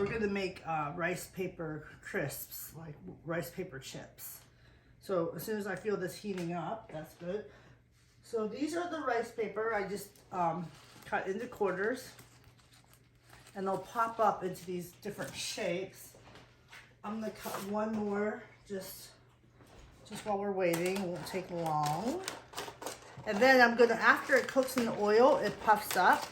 we're gonna make rice paper crisps, like rice paper chips. So as soon as I feel this heating up, that's good. So these are the rice paper. I just cut into quarters, and they'll pop up into these different shapes. I'm gonna cut one more just while we're waiting. It won't take long. And then I'm gonna, after it cooks in the oil, it puffs up.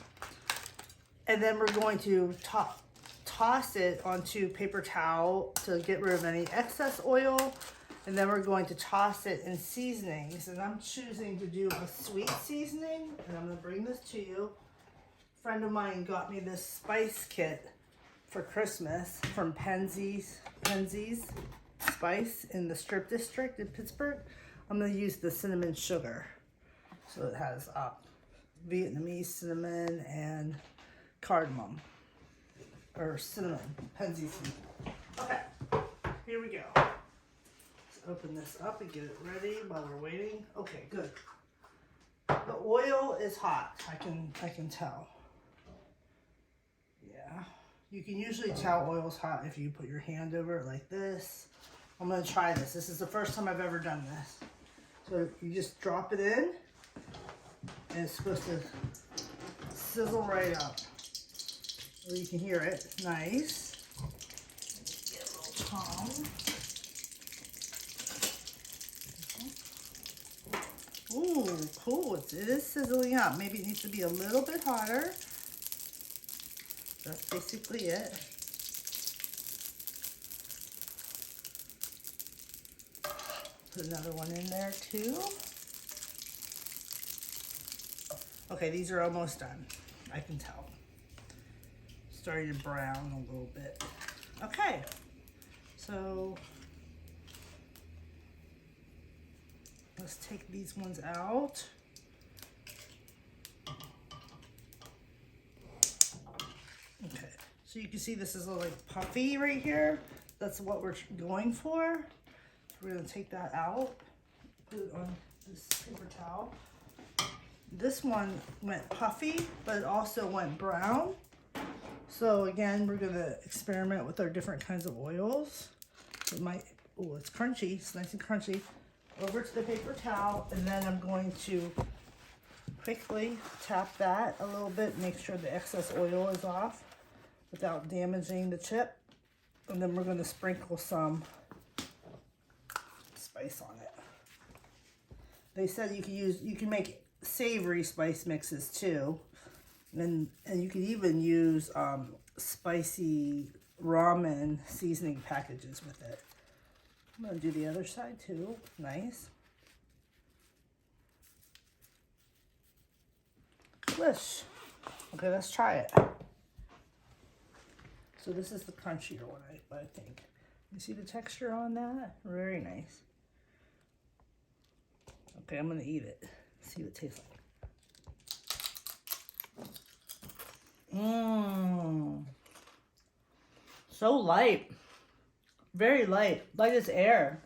And then we're going to toss it onto paper towel to get rid of any excess oil. And then we're going to toss it in seasonings. And I'm choosing to do a sweet seasoning. And I'm gonna bring this to you. A friend of mine got me this spice kit for Christmas from Penzeys Spice in the Strip District in Pittsburgh. I'm gonna use the cinnamon sugar. So it has Vietnamese cinnamon and cardamom, or cinnamon, Penzeys cinnamon. Okay, here we go. Let's open this up and get it ready while we're waiting. Okay, good. The oil is hot. I can tell. Yeah, you can usually tell oil's hot if you put your hand over it like this. I'm gonna try this. This is the first time I've ever done this. So you just drop it in, and it's supposed to sizzle right up. Well, you can hear it. Nice. Get a little tongue. Ooh, cool. It is sizzling up. Maybe it needs to be a little bit hotter. That's basically it. Put another one in there too. Okay, these are almost done. I can tell. Starting to brown a little bit. Okay, so let's take these ones out. Okay, so you can see this is a little like puffy right here. That's what we're going for. So we're gonna take that out, put it on this paper towel. This one went puffy, but it also went brown. So again, we're gonna experiment with our different kinds of oils. It might, oh, it's crunchy, it's nice and crunchy. Over to the paper towel, and then I'm going to quickly tap that a little bit, make sure the excess oil is off without damaging the chip. And then we're gonna sprinkle some spice on it. They said you can make savory spice mixes too. And you can even use spicy ramen seasoning packages with it. I'm gonna do the other side too. Nice. Swish. Okay, let's try it. So this is the crunchier one, I think. You see the texture on that? Very nice. Okay, I'm gonna eat it. See what it tastes like. Mmm. So light. Very light. Light as air.